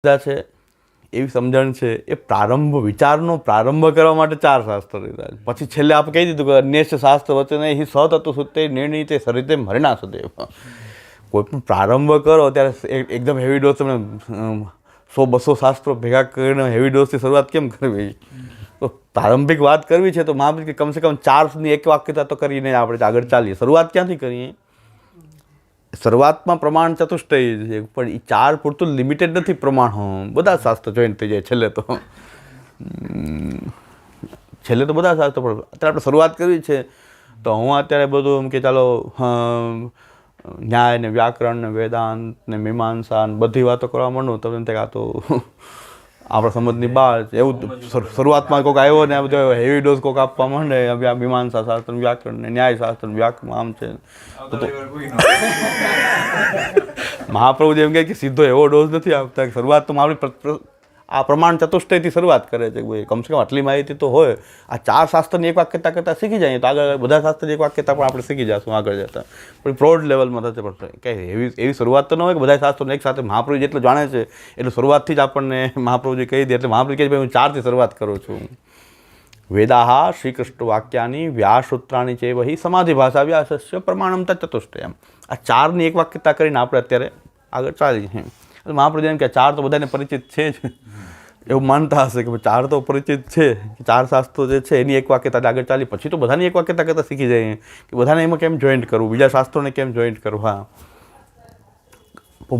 છે એવી સમજણ છે એ વિચારનો પ્રારંભ કરવા માટે 4 શાસ્ત્ર લીધા છે. પછી છેલ્લે આપણે કહી દીધું કે અન્યશ્ચ શાસ્ત્ર વચ્ચે નહીં સતત્વ સુતે નિર્ણય તે સરિતે મરણા સદેવ. કોઈ પણ પ્રારંભ કરો ત્યારે એકદમ હેવી ડોઝ તમે 100-200 શાસ્ત્રો ભેગા કરીને હેવી ડોઝથી શરૂઆત કેમ કરવી? તો પ્રારંભિક વાત કરવી છે તો મહાપ્રભુ કે કમસે કમ 4ની એક વાક્યતા તો કરીને આપણે આગળ ચાલીએ. શરૂઆત ક્યાંથી કરીએ? શરૂઆતમાં પ્રમાણ ચતુષ્ટય છે પણ એ 4 પૂરતું લિમિટેડ નથી પ્રમાણ. બધા શાસ્ત્ર જોઈન્ટ થઈ જાય છેલ્લે તો બધા શાસ્ત્રો. પણ અત્યારે આપણે શરૂઆત કરવી છે તો હું અત્યારે બધું એમ કે ચાલો ન્યાય ને વ્યાકરણ ને વેદાંત ને મીમાંસા ને બધી વાતો કરવા માંડું તો એમ થાય આ તો આપણા સમજની બહાર એવું. શરૂઆતમાં કોઈક આવ્યો ને આ બધો હેવી ડોઝ કોઈક આપવા માંડે મીમાંસા શાસ્ત્ર વ્યાકરણ ને ન્યાય શાસ્ત્ર વ્યાકરણ આમ છે તો મહાપ્રભુ જેમ કે સીધો એવો ડોઝ નથી આપતા. શરૂઆત તો મારી આ પ્રમાણ ચતુષ્ટયથી શરૂઆત કરે છે. કમસે કમ આટલી માહિતી તો હોય. આ 4 શાસ્ત્રની એક વાક્યતા કરતાં શીખી જાય તો આગળ બધા શાસ્ત્રની એક વાક્યતા પણ આપણે શીખી જશું આગળ જતાં. પણ પ્રોડ લેવલમાં થશે પડશે કંઈ એવી શરૂઆત તો ન હોય કે બધા શાસ્ત્રોને એક સાથે મહાપ્રભુ જેટલું જાણે છે એટલું શરૂઆતથી જ આપણને મહાપ્રભુજી કહી દે. એટલે મહાપ્રભુ કહે છે હું 4થી શરૂઆત કરું છું. વેદાહ શ્રી કૃષ્ણ વાક્યાની વ્યાસસૂત્રાણી છે વહી સમાધિ ભાષા વ્યાસસ્ય પ્રમાણમતા ચતુષ્ટયમ. આ 4ની એક વાક્યતા કરીને આપણે અત્યારે આગળ ચાલીએ છીએ. મહાપ્રભુ એમ કે 4 તો બધાને પરિચિત છે જ એવું માનતા હશે કે 4 તો પરિચિત છે. 4 શાસ્ત્રો જે છે એની એક વાક્યતા આગળ ચાલી પછી તો બધાની એક વાક્યતા કરતાં શીખી જાય કે બધાને એમાં કેમ જોઈન્ટ કરવું, બીજા શાસ્ત્રોને કેમ જોઈન્ટ કરવા.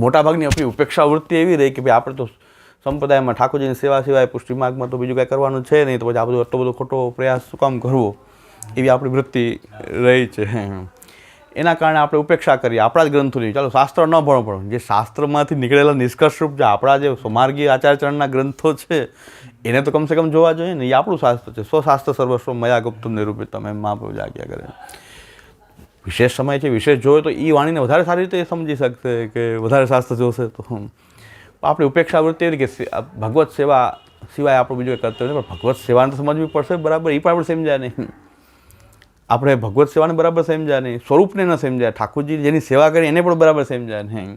મોટાભાગની આપણી ઉપેક્ષા વૃત્તિ એવી રહી કે ભાઈ આપણે તો સંપ્રદાયમાં ઠાકોરજીની સેવા સિવાય પુષ્ટિ માર્ગમાં તો બીજું કાંઈ કરવાનું છે નહીં, તો પછી આ બધું આટલો બધો ખોટો પ્રયાસ શું કામ કરવો એવી આપણી વૃત્તિ રહી છે. એના કારણે આપણે ઉપેક્ષા કરીએ આપણા જ ગ્રંથોની. ચાલો શાસ્ત્ર ન ભણો પણ જે શાસ્ત્રમાંથી નીકળેલા નિષ્કર્ષરૂપ જે આપણા જે સ્વમાર્ગી આચાર્યચરણના ગ્રંથો છે એને તો કમસે કમ જોવા જોઈએ ને. એ આપણું શાસ્ત્ર છે. સ્વશાસ્ત્ર સર્વસ્વ મયા ગુપ્તમ નિરૂપિતમ એમ મહાપ્રભુ આજ્ઞા કરે. વિશેષ સમય છે વિશેષ જોયો તો એ વાણીને વધારે સારી રીતે સમજી શકશે કે વધારે શાસ્ત્ર જોશે તો. આપણી ઉપેક્ષા વૃત્તિ એવી કે ભગવત સેવા સિવાય આપણું બીજું કંઈ કરતો નથી. પણ ભગવત સેવાને તો સમજવી પડશે બરાબર. એ પણ આપણે સમજાય નહીં. આપણે ભગવત સેવાને બરાબર સમજાય નહીં, સ્વરૂપને ન સમજાય, ઠાકોરજી જેની સેવા કરી એને પણ બરાબર સમજાય નહીં.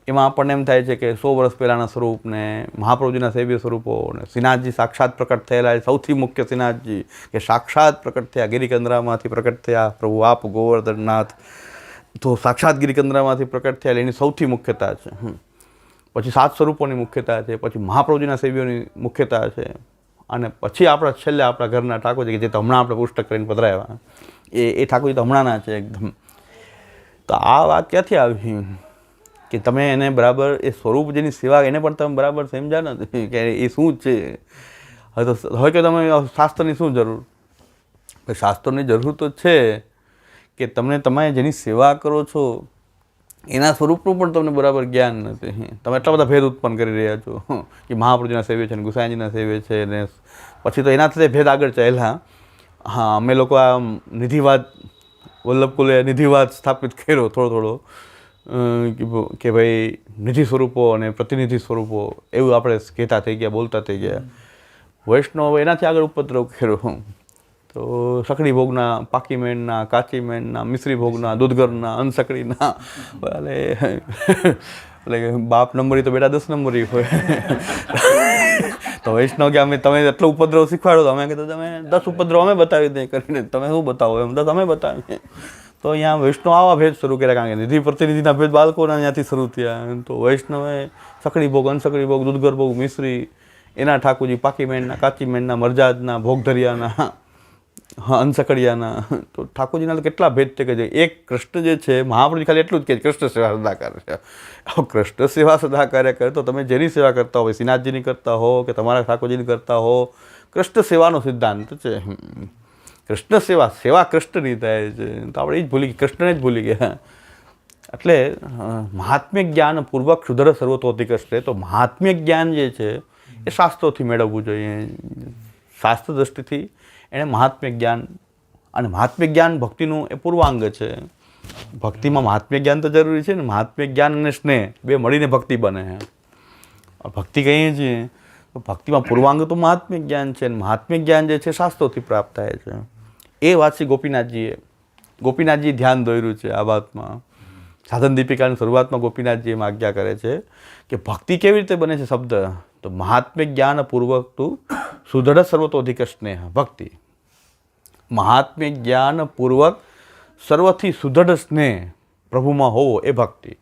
એમાં આપણને એમ થાય છે કે 100 વર્ષ પહેલાંના સ્વરૂપને મહાપ્રભુજીના સેવ્ય સ્વરૂપો ને શ્રીનાથજી સાક્ષાત પ્રકટ થયેલા સૌથી મુખ્ય શ્રીનાથજી કે સાક્ષાત પ્રકટ થયા ગિરિકંદરામાંથી પ્રકટ થયા પ્રભુ આપ ગોવર્ધનનાથ તો સાક્ષાત ગિરિકંદરામાંથી પ્રકટ થયા એની સૌથી મુખ્યતા છે. પછી 7 સ્વરૂપોની મુખ્યતા છે, પછી મહાપ્રભુજીના સેવ્યોની મુખ્યતા છે અને પછી આપણા છેલ્લે આપણા ઘરના ઠાકોરજી કે જે તો હમણાં આપણે પુસ્તક કરીને પધરાવ્યા એ ઠાકોરજી તો હમણાંના છે એકદમ. તો આ વાત ક્યાંથી આવી કે તમે એને બરાબર એ સ્વરૂપ જેની સેવા એને પણ તમે બરાબર સમજ્યા નથી કે એ શું છે. હવે કે તમે શાસ્ત્રની શું જરૂર? શાસ્ત્રોની જરૂર તો છે કે તમે જેની સેવા કરો છો એના સ્વરૂપનું પણ તમને બરાબર જ્ઞાન નથી. તમે એટલા બધા ભેદ ઉત્પન્ન કરી રહ્યા છો કે મહાપ્રભુજીના સેવ્ય છે ને ગુસાઈજીના સેવ્ય છે ને પછી તો એનાથી ભેદ આગળ ચાલ્યા. હા, અમે લોકો આ નિધિવાદ વલ્લભકુલે નિધિવાદ સ્થાપિત કર્યો થોડો કે ભાઈ નિધિ સ્વરૂપો અને પ્રતિનિધિ સ્વરૂપો એવું આપણે કહેતા થઈ ગયા, બોલતા થઈ ગયા. વૈષ્ણવ એનાથી આગળ ઉપદ્રવ કર્યો તો સકડી ભોગના, પાકી મેણના, કાચી મેણના, મિશ્રી ભોગના, દૂધગરના, અનસકડીના એટલે બાપ નંબરી તો બેટા 10 નંબરી હોય. તો વૈષ્ણવ કે તમે એટલો ઉપદ્રવ શીખવાડો તો અમે કીધું તમે 10 ઉપદ્રવ અમે બતાવી દઈએ કરીને તમે શું બતાવો એમ 10 અમે બતાવીએ. તો અહીંયા વૈષ્ણવ આવા ભેદ શરૂ કર્યા કારણ કે નિધિ પ્રતિનિધિના ભેદ બાળકોના ત્યાંથી શરૂ થયા. તો વૈષ્ણવે સકડી ભોગ, અનસકડી ભોગ, દૂધગર ભોગ, મિશ્રી એના ઠાકોરજી, પાકી મેણના, કાચી મેણના, મરજાદના, ભોગધરિયાના, અંસકડિયાના. તો ઠાકોરજીના તો કેટલા ભેદ છે કે જે એક કૃષ્ણ જે છે મહાપ્રભુ ખાલી એટલું જ કે કૃષ્ણ સેવા સદા કરે છે. કૃષ્ણ સેવા સદા કાર્ય કરે તો તમે જેની સેવા કરતા હો, શ્રીનાથજીની કરતા હો કે તમારા ઠાકોરજીની કરતા હો, કૃષ્ણ સેવાનો સિદ્ધાંત છે. કૃષ્ણ સેવા કૃષ્ણની થાય છે. તો આપણે એ જ ભૂલી ગયા, કૃષ્ણને જ ભૂલી ગયા. એટલે મહાત્મ્ય જ્ઞાન પૂર્વક ક્ષુદ્ર સર્વતોથી કૃષ્ણ. તો મહાત્મ્ય જ્ઞાન જે છે એ શાસ્ત્રોથી મેળવવું જોઈએ. શાસ્ત્ર દૃષ્ટિથી એને મહાત્મ્ય જ્ઞાન અને મહાત્મ્ય જ્ઞાન ભક્તિનું એ પૂર્વાંગ છે. ભક્તિમાં મહાત્મ્ય જ્ઞાન તો જરૂરી છે ને. મહાત્મ્ય જ્ઞાન અને સ્નેહ બે મળીને ભક્તિ બને છે. ભક્તિ કહીએ છીએ તો ભક્તિમાં પૂર્વાંગ તો મહાત્મ્ય જ્ઞાન છે. મહાત્મ્ય જ્ઞાન જે છે શાસ્ત્રોથી પ્રાપ્ત થાય છે. એ વાત છે ગોપીનાથજી ધ્યાન દોર્યું છે આ વાતમાં સાધન દીપિકાની શરૂઆતમાં ગોપીનાથજી એમ આજ્ઞા કરે છે કે ભક્તિ કેવી રીતે બને છે શબ્દ, તો મહાત્મ્ય જ્ઞાન પૂર્વક તું સુદૃઢ સર્વતોધિક સ્નેહ ભક્તિ. મહાત્મ્ય જ્ઞાન પૂર્વક સર્વથી સુદૃઢ સ્નેહ પ્રભુમાં હોવો એ ભક્તિ.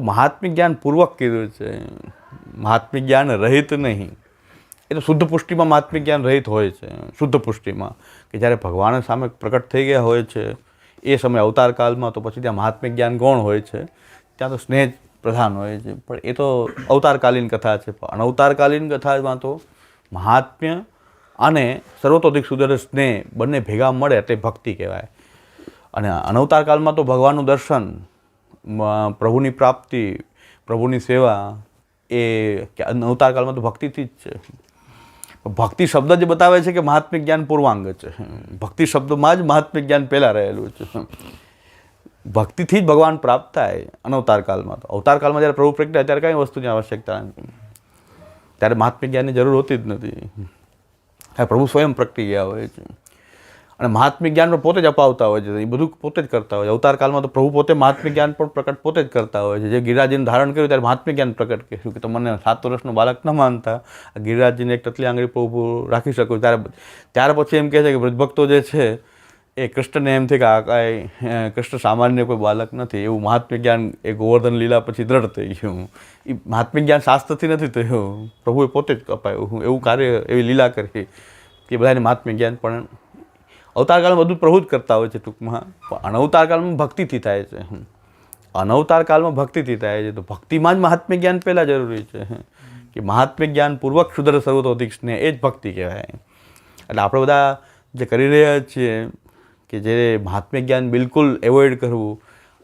મહાત્મ્ય જ્ઞાન પૂર્વક કીધું છે, મહાત્મ્ય જ્ઞાન રહિત નહીં. એ તો શુદ્ધ પુષ્ટિમાં મહાત્મ્ય જ્ઞાન રહિત હોય છે. શુદ્ધ પુષ્ટિમાં કે જ્યારે ભગવાન સામે પ્રકટ થઈ ગયા હોય છે એ સમયે અવતાર કાળમાં, તો પછી ત્યાં મહાત્મ્ય જ્ઞાન ગૌણ હોય છે, ત્યાં તો સ્નેહ પ્રધાન હોય છે. પણ એ તો અવતારકાલીન કથા છે. પણ અનવતારકાલીન કથામાં તો મહાત્મ્ય અને સર્વતોધિક સુદૃઢ સ્નેહ બંને ભેગા મળે એટલે ભક્તિ કહેવાય. અને અનવતાર કાળમાં તો ભગવાનનું દર્શન, પ્રભુની પ્રાપ્તિ, પ્રભુની સેવા એ અવતાર કાળમાં તો ભક્તિથી જ છે. ભક્તિ શબ્દ જ બતાવે છે કે મહાત્મ્ય જ્ઞાન પૂર્વાંગ છે. ભક્તિ શબ્દમાં જ મહાત્મ્ય જ્ઞાન પહેલાં રહેલું છે. ભક્તિથી જ ભગવાન પ્રાપ્ત થાય અનવતાર કાળમાં. તો અવતાર કાળમાં જ્યારે પ્રભુ પ્રગટ્યા ત્યારે કંઈ વસ્તુની આવશ્યકતા નથી, ત્યારે મહાત્મ્ય જ્ઞાનની જરૂર હોતી જ નથી. પ્રભુ સ્વયં પ્રગટી ગયા હોય છે અને મહાત્મ્ય જ્ઞાન પણ પોતે જ અપાવતા હોય છે. એ બધું પોતે જ કરતા હોય છે. અવતાર કાળમાં તો પ્રભુ પોતે મહાત્મ્ય જ્ઞાન પણ પ્રકટ પોતે જ કરતા હોય છે. જે ગિરિરાજને ધારણ કર્યું ત્યારે મહાત્મ્ય જ્ઞાન પ્રકટ કર્યું કે તમને 7 વર્ષનો બાળક ન માનતા ગિરિરાજજીને એક ટચલી આંગળી પ્રભુ રાખી શકો. ત્યાર પછી એમ કહે છે કે બ્રજભક્તો જે છે એ કૃષ્ણને એમ છે કે આ કાંઈ કૃષ્ણ સામાન્ય કોઈ બાળક નથી. એવું મહાત્મ્ય જ્ઞાન એ ગોવર્ધન લીલા પછી દ્રઢ થઈ ગયું. એ મહાત્મ્ય જ્ઞાન શાસ્ત્રથી નથી થયું, પ્રભુએ પોતે જ અપાયું. એવું કાર્ય, એવી લીલા કરી કે બધાને મહાત્મ્ય જ્ઞાન પણ અવતારકાળમાં બધું પ્રભુ જ કરતા હોય છે ટૂંકમાં. પણ અનવતાર કાળમાં ભક્તિથી થાય છે. અનવતાર કાળમાં ભક્તિથી થાય છે. તો ભક્તિમાં જ મહાત્મ્ય જ્ઞાન પહેલાં જરૂરી છે કે મહાત્મ્ય જ્ઞાન પૂર્વક સુદૃઢ સર્વતોધિક સ્નેહ એ જ ભક્તિ કહેવાય. એટલે આપણે બધા જે કરી રહ્યા છીએ કે જે મહાત્મ્ય જ્ઞાન બિલકુલ એવોઇડ કરવું,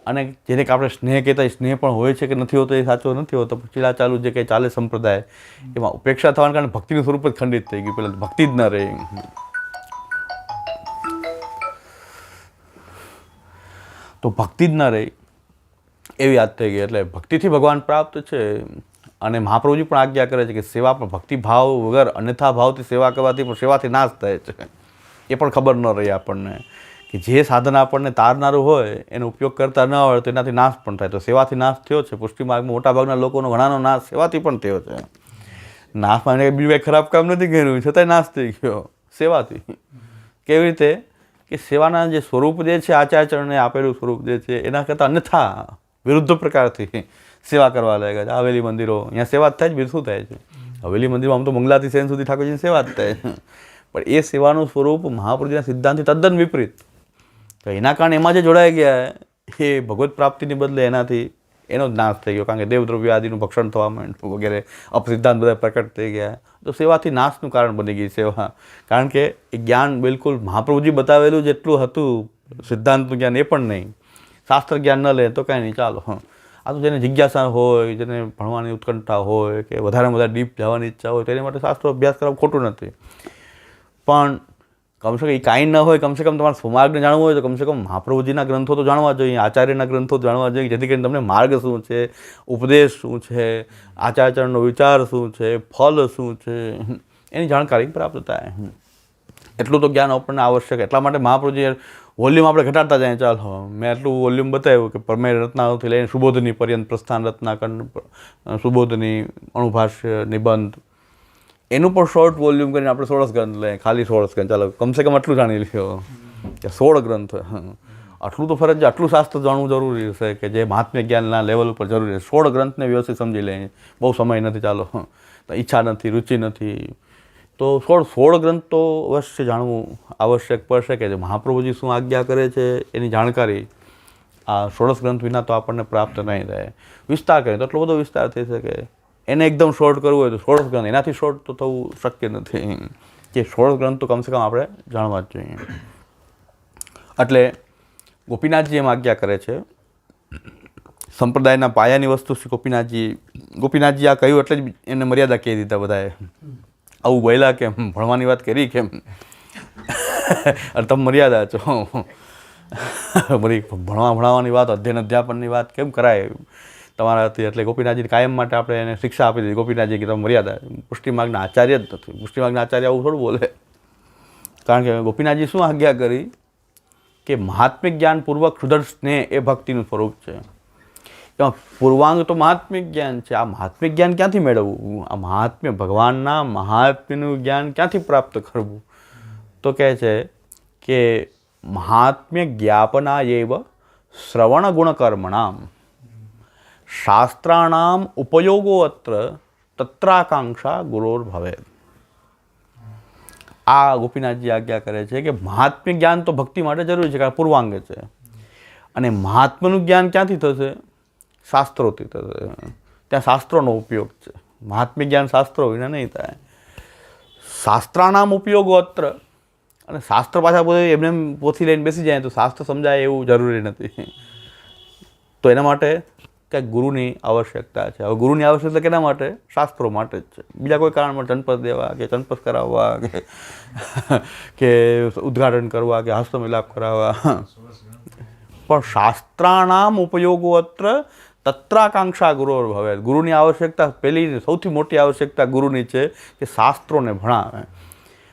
અને જેને કે આપણે સ્નેહ કહેતા સ્નેહ પણ હોય છે કે નથી હોતો એ સાચો નથી હોતો. ચીલા ચાલુ જે કંઈ ચાલે સંપ્રદાય એમાં ઉપેક્ષા થવાના કારણે ભક્તિનું સ્વરૂપ જ ખંડિત થઈ ગયું. પહેલાં ભક્તિ જ ન રહી. તો ભક્તિ જ ન રહી એવી યાદ થઈ ગઈ. એટલે ભક્તિથી ભગવાન પ્રાપ્ત છે. અને મહાપ્રભુજી પણ આજ્ઞા કરે છે કે સેવા પણ ભક્તિ ભાવ વગર અન્યથા ભાવથી સેવા કરવાથી પણ સેવાથી નાશ થાય છે. એ પણ ખબર ન રહી આપણને કે જે સાધન આપણને તારનારું હોય એનો ઉપયોગ કરતા ન હોય તો એનાથી નાશ પણ થાય. તો સેવાથી નાશ થયો છે. પુષ્ટિ માર્ગમાં મોટાભાગના લોકોનો ઘણાનો નાશ સેવાથી પણ થયો છે. નાશમાં એને બીજું કંઈ ખરાબ કામ નથી કર્યું, છતાંય નાશ થઈ ગયો સેવાથી. કેવી રીતે કે સેવાના જે સ્વરૂપ જે છે, આચાર્યચરણે આપેલું સ્વરૂપ જે છે એના કરતાં અન્યથા વિરુદ્ધ પ્રકારથી સેવા કરવા લાગ્યા છે. હવેલી મંદિરો, અહીંયા સેવા જ થાય જ, બીજું શું થાય છે? હવેલી મંદિરમાં આમ તો મંગલાથી સેન સુધી ઠાકોરજીની સેવા જ થાય. પણ એ સેવાનું સ્વરૂપ મહાપ્રભુજીના સિદ્ધાંતથી તદ્દન વિપરીત. તો એના કારણે એમાં જે જોડાઈ ગયા એ ભગવત પ્રાપ્તિની બદલે એનાથી એનો જ નાશ થઈ ગયો. કારણ કે દેવદ્રવ્ય આદિનું ભક્ષણ થવા માંડ્યું વગેરે અપસિદ્ધાંત બધા પ્રકટ થઈ ગયા. તો સેવાથી નાશનું કારણ બની ગઈ સેવા. કારણ કે એ જ્ઞાન બિલકુલ મહાપ્રભુજી બતાવેલું જેટલું હતું સિદ્ધાંતનું જ્ઞાન એ પણ નહીં. શાસ્ત્ર જ્ઞાન ન લે તો કાંઈ નહીં, ચાલો. આ તો જેને જિજ્ઞાસા હોય, જેને ભણવાની ઉત્કંઠા હોય કે વધારે વધારે ડીપ જવાની ઈચ્છા હોય તેની માટે શાસ્ત્રો અભ્યાસ કરવા ખોટું નથી. પણ કમસે કમ એ કાંઈ ન હોય, કમસે કમ તમારે સ્વમાર્ગને જાણવું હોય તો કમસે કમ મહાપ્રભુજીના ગ્રંથો તો જાણવા જોઈએ, આચાર્યના ગ્રંથો જાણવા જોઈએ, જેથી કરીને તમને માર્ગ શું છે, ઉપદેશ શું છે, આચાર્યચરણનો વિચાર શું છે, ફલ શું છે, એની જાણકારી પ્રાપ્ત થાય. એટલું તો જ્ઞાન આપણને આવશ્યક. એટલા માટે મહાપ્રભુજી વોલ્યુમ આપણે ઘટાડતા જાય. ચાલો મેં એટલું વોલ્યુમ બતાવ્યું કે પ્રમેય રત્નાવથી લઈને સુબોધની પર્યંત, પ્રસ્થાન રત્નાખંડ, સુબોધની, અણુભાષ્ય, નિબંધ, એનું પણ શોર્ટ વોલ્યુમ કરીને આપણે 16 ગ્રંથ લઈએ. ખાલી 16 ગ્રંથ, ચાલો કમસે કમ આટલું જાણી લ્યો કે 16 ગ્રંથ. આટલું તો ફરજ, આટલું શાસ્ત્ર જાણવું જરૂરી છે કે જે મહાત્મ્ય જ્ઞાનના લેવલ ઉપર જરૂરી છે. 16 ગ્રંથને વ્યવસ્થિત સમજી લઈએ. બહુ સમય નથી, ચાલો ઈચ્છા નથી, રુચિ નથી, તો 16 ગ્રંથ તો અવશ્ય જાણવું આવશ્યક પડશે કે જે મહાપ્રભુજી શું આજ્ઞા કરે છે એની જાણકારી આ 16 ગ્રંથ વિના તો આપણને પ્રાપ્ત નહીં રહે. વિસ્તાર કરીએ તો એટલો બધો વિસ્તાર થઈ શકે. એને એકદમ શોર્ટ કરવું હોય તો 16 ગ્રંથ, એનાથી શોર્ટ તો થવું શક્ય નથી. કે 16 ગ્રંથ તો કમસે કમ આપણે જાણવા જ જોઈએ. એટલે ગોપીનાથજી એમ આજ્ઞા કરે છે. સંપ્રદાયના પાયાની વસ્તુ શ્રી ગોપીનાથજી આ કહ્યું એટલે જ એને મર્યાદા કહી દીધા બધાએ. આવું બોલ્યા કેમ, ભણવાની વાત કરી કેમ, અને તમે મર્યાદા છો. ભણવાની વાત, અધ્યયન અધ્યાપનની વાત કેમ કરાય તમારાથી? એટલે ગોપીનાથજી કાયમ માટે આપણે એને શિક્ષા આપી દીધી. ગોપીનાથજી કે તમે મર્યાદા, પુષ્ટિ માર્ગના આચાર્ય જ નથી. પુષ્ટિ માર્ગના આચાર્ય આવું થોડું બોલે. કારણ કે ગોપીનાથજી શું આજ્ઞા કરી કે મહાત્મ્ય જ્ઞાનપૂર્વક સુદૃઢ સ્નેહ એ ભક્તિનું સ્વરૂપ છે. એમાં પૂર્વાંગ તો મહાત્મ્ય જ્ઞાન છે. આ મહાત્મ્ય જ્ઞાન ક્યાંથી મેળવવું? આ મહાત્મ્ય ભગવાનના મહાત્મ્યનું જ્ઞાન ક્યાંથી પ્રાપ્ત કરવું? તો કહે છે કે મહાત્મ્ય જ્ઞાપના એવ શ્રવણ ગુણકર્મણામ શાસ્ત્રાણામ ઉપયોગો અત્ર તત્રાકાંક્ષા ગુરોર ભવેત. આ ગોપીનાથજી આજ્ઞા કરે છે કે મહાત્મ્ય જ્ઞાન તો ભક્તિ માટે જરૂરી છે, કારણ પૂર્વાંગ છે. અને મહાત્મ્યનું જ્ઞાન ક્યાંથી થશે? શાસ્ત્રોથી થશે. ત્યાં શાસ્ત્રોનો ઉપયોગ છે. મહાત્મ્ય જ્ઞાન શાસ્ત્રો વિના નહીં થાય. શાસ્ત્રાનામ ઉપયોગો અત્ર. અને શાસ્ત્ર પાછા બધે એમને પોથી લઈને બેસી જાય તો શાસ્ત્ર સમજાય એવું જરૂરી નથી. તો એના માટે કંઈક ગુરુની આવશ્યકતા છે. હવે ગુરુની આવશ્યકતા કેના માટે? શાસ્ત્રો માટે જ છે. બીજા કોઈ કારણ માટે ચંપસ દેવા કે ચંપસ કરાવવા કે ઉદ્ઘાટન કરવા કે હસ્તમિલાપ કરાવવા. પણ શાસ્ત્રાનામ ઉપયોગો અત્ર તત્રાકાંક્ષા ગુરોર ભવે. ગુરુની આવશ્યકતા પહેલી સૌથી મોટી આવશ્યકતા ગુરુની છે કે શાસ્ત્રોને ભણાવે.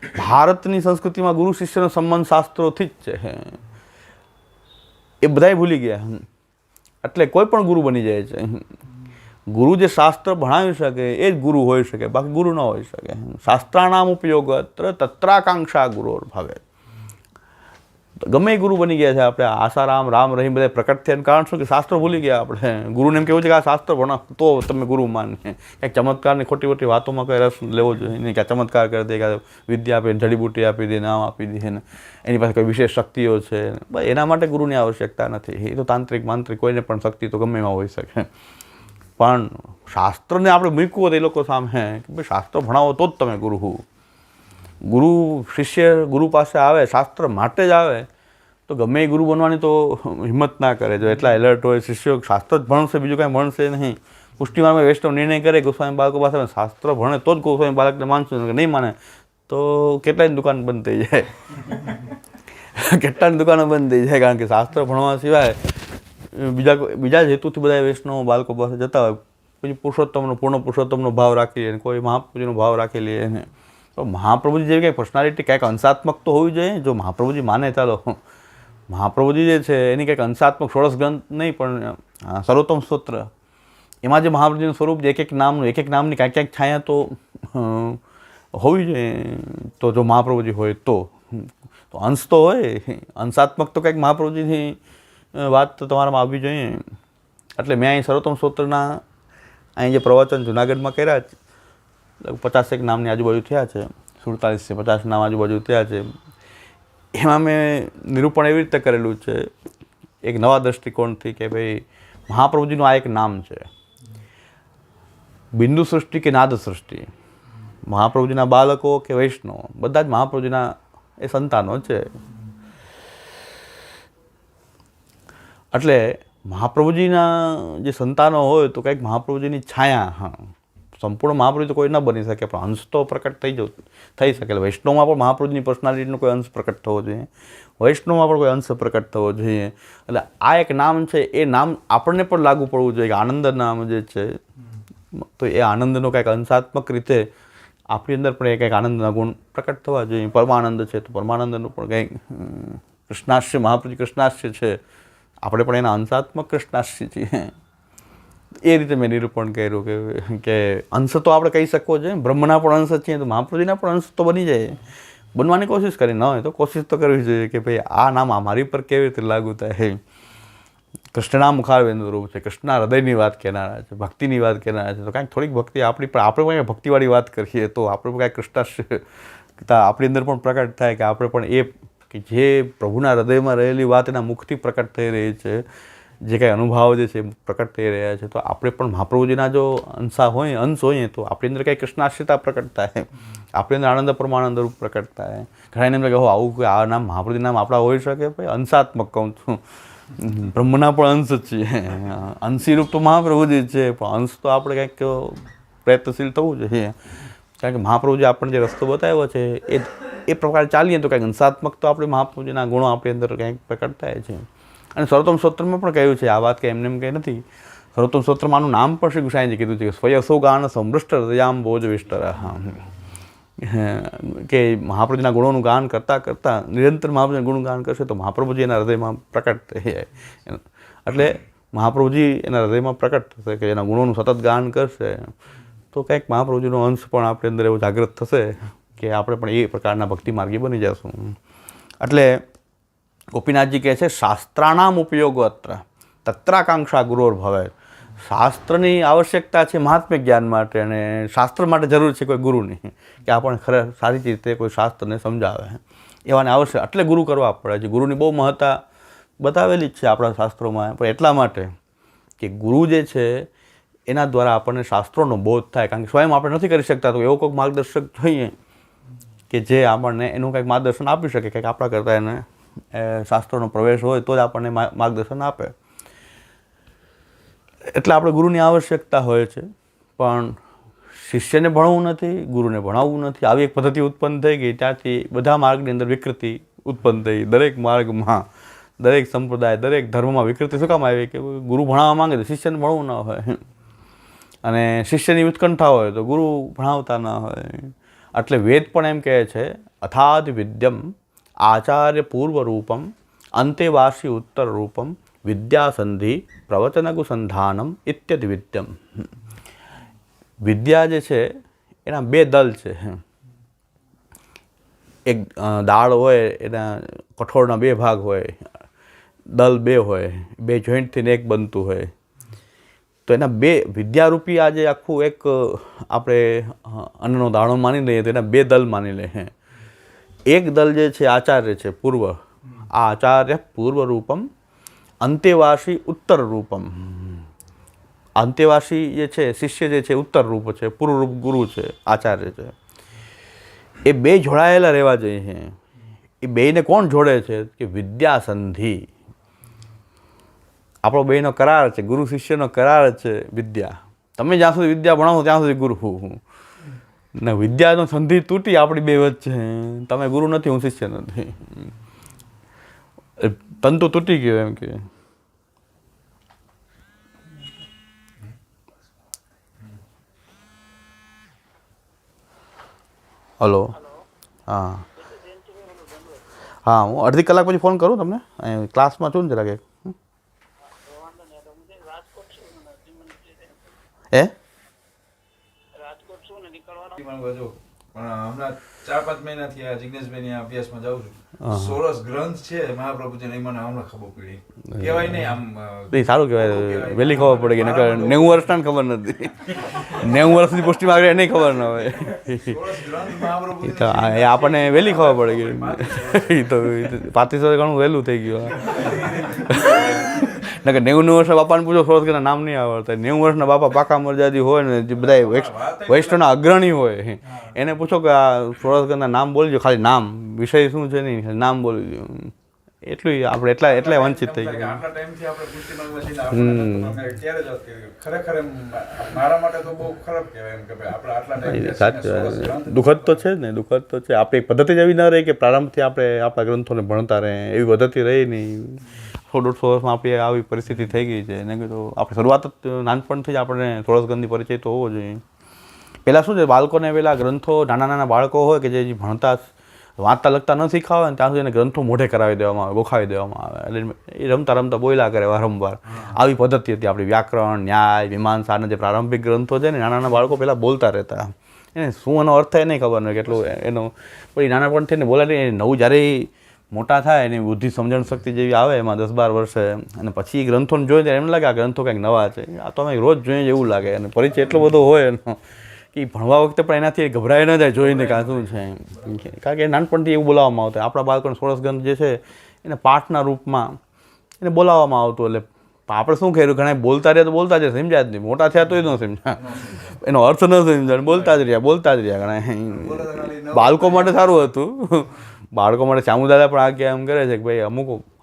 ભારતની સંસ્કૃતિમાં ગુરુ શિષ્યનો સંબંધ શાસ્ત્રોથી જ છે. એ બધાય ભૂલી ગયા. એટલે કોઈ પણ ગુરુ બની જાય છે. ગુરુ જે શાસ્ત્ર ભણાવી શકે એ જ ગુરુ હોઈ શકે, બાકી ગુરુ ન હોઈ શકે. શાસ્ત્રાનામ ઉપયોગ અત્ર તત્રાકાંક્ષા ગુરોર ભવે. ગમે એ ગુરુ બની ગયા છે. આપણે આસારામ, રામ, રહીમ બધા પ્રકટ થયા કારણ શું? કે શાસ્ત્ર ભૂલી ગયા. આપણે ગુરુને એમ કેવું છે કે આ શાસ્ત્ર ભણો તો તમે ગુરુ માને. કંઈક ચમત્કારની ખોટી ખોટી વાતોમાં કંઈ રસ લેવો જોઈએ નહીં. કે ચમત્કાર કરી દે, કે વિદ્યા આપી, જડીબુટી આપી દે, નામ આપી દે ને એની પાસે કોઈ વિશેષ શક્તિઓ છે. એના માટે ગુરુની આવશ્યકતા નથી. એ તો તાંત્રિક માંત્રિક કોઈને પણ શક્તિ તો ગમે એમાં હોઈ શકે. પણ શાસ્ત્રને આપણે મૂકવું હોય એ લોકો સામે કે ભાઈ શાસ્ત્ર ભણાવો તો જ તમે ગુરુ હો. ગુરુ શિષ્ય ગુરુ પાસે આવે શાસ્ત્ર માટે જ આવે તો ગમે એ ગુરુ બનવાની તો હિંમત ના કરે. જો એટલા એલર્ટ હોય શિષ્યો શાસ્ત્ર જ ભણશે, બીજું કાંઈ ભણશે નહીં. પુષ્ટિમાર્ગમાં વૈષ્ણવ નિર્ણય કરે ગોસ્વામી બાળકો પાસે શાસ્ત્ર ભણે તો જ ગોસ્વામી બાળકને માનશું, નહીં માને તો કેટલાયની દુકાન બંધ થઈ જાય. કેટલાની દુકાનો બંધ થઈ જાય. કારણ કે શાસ્ત્ર ભણવા સિવાય બીજા જ હેતુથી બધા વૈષ્ણવ બાળકો પાસે જતા હોય. પછી પુરુષોત્તમનો પૂર્ણ પુરુષોત્તમનો ભાવ રાખી લે, કોઈ મહાપ્રભુજીનો ભાવ રાખી લે ને. તો મહાપ્રભુજી જેવી કંઈક પર્સનાલિટી કંઈક અંશાત્મક તો હોવી જોઈએ. જો મહાપ્રભુજી માને ચાલો, મહાપ્રભુજી જે છે એની કંઈક અંશાત્મક ષોડશ ગ્રંથ નહીં પણ સર્વોત્તમ સ્તોત્ર એમાં જે મહાપ્રભુજીનું સ્વરૂપ એક એક નામની કાંઈક ક્યાંક છાયા તો હોવી જોઈએ. તો જો મહાપ્રભુજી હોય તો અંશ તો હોય, અંશાત્મક તો કંઈક મહાપ્રભુજીની વાત તો તમારામાં આવવી જોઈએ. એટલે મેં અહીં સર્વોત્તમ સ્તોત્રના અહીં જે પ્રવચન જુનાગઢમાં કર્યા છે 50 નામની આજુબાજુ થયા છે, 47 50 નામ આજુબાજુ થયા છે. એમાં મેં નિરૂપણ એવી રીતે કરેલું છે એક નવા દૃષ્ટિકોણથી કે ભાઈ મહાપ્રભુજીનું આ એક નામ છે. બિંદુ સૃષ્ટિ કે નાદ સૃષ્ટિ, મહાપ્રભુજીના બાળકો કે વૈષ્ણવ બધા જ મહાપ્રભુજીના એ સંતાનો છે. એટલે મહાપ્રભુજીના જે સંતાનો હોય તો કંઈક મહાપ્રભુજીની છાયા, હા સંપૂર્ણ મહાપ્રભુ તો કોઈ ન બની શકે પણ અંશ તો પ્રકટ થઈ શકે. વૈષ્ણવમાં પણ મહાપ્રભુજીની પર્સનાલિટીનો કોઈ અંશ પ્રકટ થવો જોઈએ, વૈષ્ણવમાં પણ કોઈ અંશ પ્રકટ થવો જોઈએ. એટલે આ એક નામ છે, એ નામ આપણને પણ લાગુ પડવું જોઈએ કે આનંદ નામ જે છે તો એ આનંદનો કંઈક અંશાત્મક રીતે આપણી અંદર પણ એ કંઈક આનંદના ગુણ પ્રકટ થવા જોઈએ. પરમાનંદ છે તો પરમાનંદનું પણ કંઈક કૃષ્ણાશ્ય, મહાપ્રભુજી કૃષ્ણાશ્ય છે, આપણે પણ એના અંશાત્મક કૃષ્ણાશ્ય છીએ. એ રીતે મેં નિરૂપણ કર્યું કે અંશ તો આપણે કહી શકવો જોઈએ. બ્રહ્મના પણ અંશ છીએ તો મહાપ્રભુજીના પણ અંશ તો બની જાય. બનવાની કોશિશ કરી, ન હોય તો કોશિશ તો કરવી જોઈએ કે ભાઈ આ નામ મારી પર કેવી રીતે લાગુ થાય. કૃષ્ણના મુખારબિંદુ રૂપ છે, કૃષ્ણના હૃદયની વાત કહેનારા છે, ભક્તિની વાત કહેનારા છે. તો કાંઈક થોડીક ભક્તિ આપણે પણ ભક્તિવાળી વાત કરીએ તો આપણે પણ કાંઈક કૃષ્ણાશ્ય આપણી અંદર પણ પ્રકટ થાય કે આપણે પણ એ કે જે પ્રભુના હૃદયમાં રહેલી વાત એના મુખથી પ્રકટ થઈ રહી છે, જે કાંઈ અનુભાવ જે છે પ્રકટ થઈ રહ્યા છે. તો આપણે પણ મહાપ્રભુજીના જો અંશ હોય તો આપણી અંદર કંઈ કૃષ્ણાશ્યતા પ્રકટ થાય, આપણી અંદર આનંદ પરમાનંદ રૂપ પ્રકટ થાય. ઘણા એને એમ લાગે આવું આ નામ મહાપ્રભુજી નામ આપણા હોઈ શકે. ભાઈ અંશાત્મક કહું છું, બ્રહ્મના પણ અંશ જ છીએ. અંશી રૂપ તો મહાપ્રભુજી છે પણ અંશ તો આપણે કંઈક પ્રયત્નશીલ થવું જોઈએ. કારણ કે મહાપ્રભુજી આપણને જે રસ્તો બતાવ્યો છે એ પ્રકારે ચાલીએ તો કંઈક અંશાત્મક તો આપણે મહાપ્રભુજીના ગુણો આપણી અંદર કંઈક પ્રકટ થાય છે. અને સર્વોત્તમ સ્તોત્રમાં પણ કહ્યું છે આ વાત કે એમને એમ કંઈ નથી. સર્વોત્તમ સ્તોત્રમાં આનું નામ પણ શ્રી ગુસાઈજી કીધું છે કે સ્વયસો ગાન સમૃષ્ટ હૃદયામ ભોજ વિષ્ટર, કે મહાપ્રભુજીના ગુણોનું ગાન કરતાં કરતાં નિરંતર મહાપ્રભુજીના ગુણગાન કરશે તો મહાપ્રભુજી એના હૃદયમાં પ્રકટ થઈ જાય. એટલે મહાપ્રભુજી એના હૃદયમાં પ્રકટ થશે કે એના ગુણોનું સતત ગાન કરશે તો કંઈક મહાપ્રભુજીનો અંશ પણ આપણી અંદર એવો જાગૃત થશે કે આપણે પણ એ પ્રકારના ભક્તિ માર્ગી બની જશું. એટલે ગોપીનાથજી કહે છે શાસ્ત્રાણામ ઉપયોગો અત્ર તત્રાકાંક્ષા ગુરોર ભવે. શાસ્ત્રની આવશ્યકતા છે મહાત્મ્ય જ્ઞાન માટે અને શાસ્ત્ર માટે જરૂર છે કોઈ ગુરુની કે આપણને ખરેખર સારી રીતે કોઈ શાસ્ત્રને સમજાવે એવાને આવશ્યક એટલે ગુરુ કરવા પડે છે. ગુરુની બહુ મહત્તા બતાવેલી જ છે આપણા શાસ્ત્રોમાં પણ એટલા માટે કે ગુરુ જે છે એના દ્વારા આપણને શાસ્ત્રોનો બોધ થાય કારણ કે સ્વયં આપણે નથી કરી શકતા તો એવો કોઈક માર્ગદર્શક જોઈએ કે જે આપણને એનું કંઈક માર્ગદર્શન આપી શકે કંઈક આપણા કરતાં એને શાસ્ત્રોનો પ્રવેશ હોય તો જ આપણને માર્ગદર્શન આપે. એટલે આપણે ગુરુની આવશ્યકતા હોય છે પણ શિષ્યને ભણવું નથી ગુરુને ભણાવવું નથી. આવી એક પદ્ધતિ ઉત્પન્ન થઈ ગઈ ત્યાંથી બધા માર્ગની અંદર વિકૃતિ ઉત્પન્ન થઈ. દરેક માર્ગમાં દરેક સંપ્રદાય દરેક ધર્મમાં વિકૃતિ શું કામ આવી કે ગુરુ ભણાવવા માંગે તો શિષ્યને ભણવું ન હોય અને શિષ્યની ઉત્કંઠા હોય તો ગુરુ ભણાવતા ન હોય. એટલે વેદ પણ એમ કહે છે અથાદિ વિદ્યમ આચાર્ય પૂર્વ રૂપમ અંતેવાસી ઉત્તર રૂપમ વિદ્યાસંધિ પ્રવચનગુસંધાનમ ઇત્યાદિ વિદ્યમ. વિદ્યા જે છે એના બે દલ છે. એક દાળ હોય એના કઠોળના બે ભાગ હોય દલ બે હોય બે જોઈન્ટથી એક બનતું હોય તો એના બે વિદ્યારૂપી આજે આખું એક આપણે અન્નનો દાણો માની લઈએ તો એના બે દલ માની લઈએ. એક દલ જે છે આચાર્ય છે પૂર્વ આ આચાર્ય પૂર્વ રૂપમ અંતેવાસી ઉત્તર રૂપમ. અંતેવાસી જે છે શિષ્ય જે છે ઉત્તર રૂપ છે પૂર્વ રૂપ ગુરુ છે આચાર્ય છે. એ બે જોડાયેલા રહેવા જોઈએ. એ બેને કોણ જોડે છે કે વિદ્યાસંધિ. આપણો બેનો કરાર છે ગુરુ શિષ્યનો કરાર છે વિદ્યા. તમે જ્યાં સુધી વિદ્યા ભણાવો ત્યાં સુધી ગુરુ ને વિદ્યાનો સંધિ તૂટી આપણી બે વચ્ચે તમે ગુરુ નથી હું શિષ્ય નથી તંતુ તૂટી ગયો એમ કે. હલો હા હા હું અડધી કલાક પછી ફોન કરું તમને ક્લાસમાં છું ને જરાક હમણાં 4-5 મહિનાથી આ જિગ્નેશભાઈ ના અભ્યાસમાં જાઉં છું. સોરસ ગ્રંથ છે મહાપ્રભુજી મને હમણાં ખબર પડી. કહેવાય નહીં આમ સારું કહેવાય વહેલી ખબર પડે કે નકર 90 વર્ષના ખબર નથી 90 વર્ષની પુષ્ટિમાં આગળ એને ખબર ન હોય તો આપણને વહેલી ખબર પડે કે એ તો 35 વર્ષ ઘણું વહેલું થઈ ગયું. નકર 90 વર્ષના બાપાને પૂછો સોરસગંજના નામ નહીં આવડતા. 90 વર્ષના બાપા પાકા મરજાદી હોય ને જે બધા વૈષ્ણવના અગ્રણી હોય એને પૂછો કે આ સોરસગંજના નામ બોલજો ખાલી નામ વિષય શું છે નહીં નામ બોલજો એટલું આપણે એટલા વંચિત થઈ ગયા. દુઃખદ તો છે જ ને દુઃખદ તો છે. આપણી પદ્ધતિ જ એવી ન રહી કે પ્રારંભથી આપણે આપણા ગ્રંથોને ભણતા રહે એવી પદ્ધતિ રહી નહીં. 100-150 વર્ષમાં આપણી આવી પરિસ્થિતિ થઈ ગઈ છે એને કીધું આપણે શરૂઆત જ નાનપણથી જ આપણને સોરસગંજની પરિચય તો હોવો જોઈએ. પહેલાં શું છે બાળકોને પહેલાં ગ્રંથો નાના નાના બાળકો હોય કે જે ભણતા વાંચતા લખતા ન શીખાવે ને ત્યાં સુધી એને ગ્રંથો મોઢે કરાવી દેવામાં આવે ગોખાવી દેવામાં આવે એટલે એ રમતા રમતા બોલ્યા કરે વારંવાર. આવી પદ્ધતિ હતી આપણી વ્યાકરણ ન્યાય મીમાંસાના જે પ્રારંભિક ગ્રંથો છે ને નાના નાના બાળકો પહેલાં બોલતા રહેતા. એને શું એનો અર્થ એ નહીં ખબર ન કેટલું એનો પછી નાનાપણથી એને બોલાય નવું જ્યારે મોટા થાય એની બુદ્ધિ સમજણ શક્તિ જેવી આવે એમાં 10-12 વર્ષે અને પછી એ ગ્રંથોને જોઈએ ત્યારે એમ લાગે આ ગ્રંથો કંઈક નવા છે આ તો અમે રોજ જોઈએ એવું લાગે અને પરિચય એટલો બધો હોય એનો કે ભણવા વખતે પણ એનાથી ગભરાઈ ન જાય જોઈને કાં શું છે કારણ કે નાનપણથી એવું બોલાવવામાં આવતું. આપણા બાળકોને સોરસગંજ જે છે એને પાઠના રૂપમાં એને બોલાવવામાં આવતું એટલે આપણે શું કર્યું ઘણા બોલતા રહ્યા તો બોલતા જ સમજ્યા જ નહીં મોટા થયા તો ન સમજ્યા એનો અર્થ ન સમજ્યા બોલતા જ રહ્યા ઘણા. બાળકો માટે સારું હતું બાળકો માટે ચામુદાદા પણ આજ્ઞા એમ કરે છે કે ભાઈ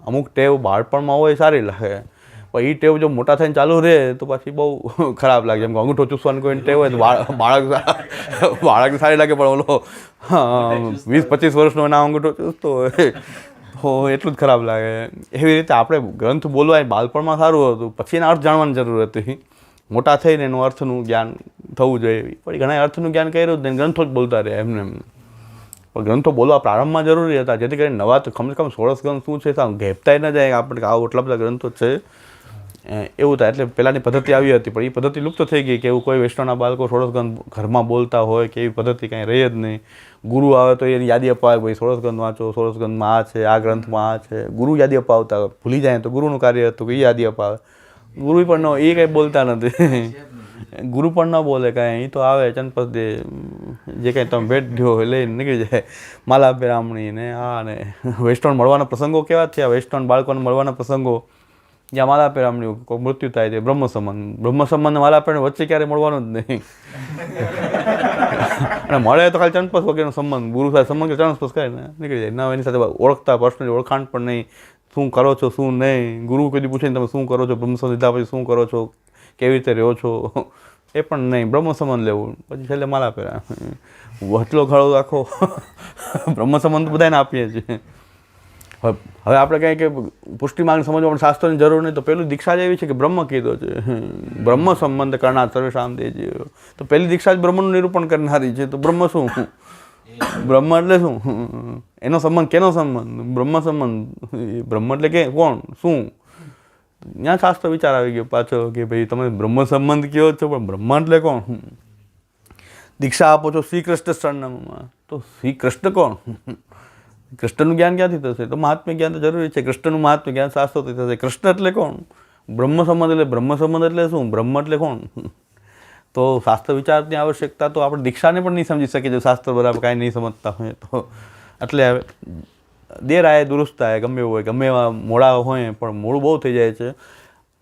અમુક ટેવ બાળપણમાં હોય સારી લાગે પણ એ ટેવ જો મોટા થઈને ચાલુ રહે તો પછી બહુ ખરાબ લાગે. જેમ કે અંગૂઠો ચૂસવાની કોઈ ટેવ હોય તો બાળક સારી લાગે પણ ઓલો 20-25 વર્ષનો એના અંગૂઠો ચૂસતો હોય તો એટલું જ ખરાબ લાગે. એવી રીતે આપણે ગ્રંથ બોલવા બાળપણમાં સારું હતું પછી એના અર્થ જાણવાની જરૂર હતી. મોટા થઈને એનું અર્થનું જ્ઞાન થવું જોઈએ પણ ઘણા અર્થનું જ્ઞાન કર્યું જ નહીં ગ્રંથો જ બોલતા રહ્યા એમને એમ. પણ ગ્રંથો બોલવા પ્રારંભમાં જરૂરી હતા જેથી કરીને નવા તો કમસે કમ સોરસગંજ શું છે ઘેપતાય ન જાય આપણે આવું એટલા બધા ગ્રંથો છે એવું થાય. એટલે પહેલાંની પદ્ધતિ આવી હતી પણ એ પદ્ધતિ લુપ્ત થઈ ગઈ કે એવું કોઈ વૈષ્ણવના બાળકો ષોડશગંધ ઘરમાં બોલતા હોય કે એવી પદ્ધતિ કાંઈ રહી જ નહીં. ગુરુ આવે તો એની યાદી અપાવે ભાઈ ષોડશગંધ વાંચો, ષોડશગંધમાં આ છે, આ ગ્રંથમાં આ છે. ગુરુ યાદી અપાવતા ભૂલી જાય તો ગુરુનું કાર્ય હતું કે એ યાદી અપાવે. ગુરુ પણ ન એ કંઈ બોલતા નથી. ગુરુ પણ ન બોલે કાંઈ. એ તો આવે ચંદપત દે જે કાંઈ તમે ભેટ દો લઈને નીકળી જાય. માલા પેરામણી ને આ ને વૈષ્ણવ મળવાના પ્રસંગો કેવા થયા, વૈષ્ણવ બાળકોને મળવાના પ્રસંગો જ્યાં માલા પેરામણી કોઈ મૃત્યુ થાય છે, બ્રહ્મ સંબંધ માલા પેરામણી વચ્ચે ક્યારે મળવાનું જ નહીં. અને મળે તો ખાલી ચંદપસ વગેરેનો સંબંધ, ગુરુ સાથે સંબંધ ચંદપસ કરે ને નીકળી જાય. ના એની સાથે ઓળખતા પર્સનલી ઓળખાણ પણ નહીં, શું કરો છો શું નહીં. ગુરુ કદી પૂછે ને તમે શું કરો છો, બ્રહ્મ સંબંધ લીધા પછી શું કરો છો, કેવી રીતે રહ્યો છો, એ પણ નહીં. બ્રહ્મ સંબંધ લેવું પછી છેલ્લે માલા પેરા વચલો ઘાળો આખો બ્રહ્મ સંબંધ બધાને આપીએ છીએ. હવે આપણે કંઈ કે પુષ્ટિ માર્ગ સમજવા પણ શાસ્ત્રોની જરૂર નહીં. તો પેલું દીક્ષા જ એવી છે કે બ્રહ્મ કીધો છે, બ્રહ્મ સંબંધ કરનાર સર્વેશામ દેજી. તો પહેલી દીક્ષા જ બ્રહ્મનું નિરૂપણ કરનારી છે. તો બ્રહ્મ શું, બ્રહ્મ એટલે શું, એનો સંબંધ કેનો સંબંધ, બ્રહ્મ સંબંધ. બ્રહ્મ એટલે કે કોણ, શું, ત્યાં શાસ્ત્ર વિચાર આવી ગયો પાછો કે ભાઈ તમે બ્રહ્મ સંબંધ કહો છો પણ બ્રહ્મ એટલે કોણ. દીક્ષા આપો છો શ્રી કૃષ્ણ શરણમાં, તો શ્રી કૃષ્ણ કોણ, કૃષ્ણનું જ્ઞાન ક્યાંથી થશે. તો મહાત્મ્ય જ્ઞાન તો જરૂરી છે. કૃષ્ણનું મહાત્મ્ય જ્ઞાન શાસ્ત્રોથી થશે. કૃષ્ણ એટલે કોણ, બ્રહ્મ સંબંધ એટલે બ્રહ્મ સંબંધ એટલે શું, બ્રહ્મ એટલે કોણ. તો શાસ્ત્ર વિચારની આવશ્યકતા તો આપણે દીક્ષાને પણ નહીં સમજી શકીએ જો શાસ્ત્ર બરાબર કાંઈ નહીં સમજતા હોય તો. એટલે દેર આય દુરુસ્ત આય, ગમે એવું હોય, ગમે એવા મોડા હોય પણ મોડું બહુ થઈ જાય છે.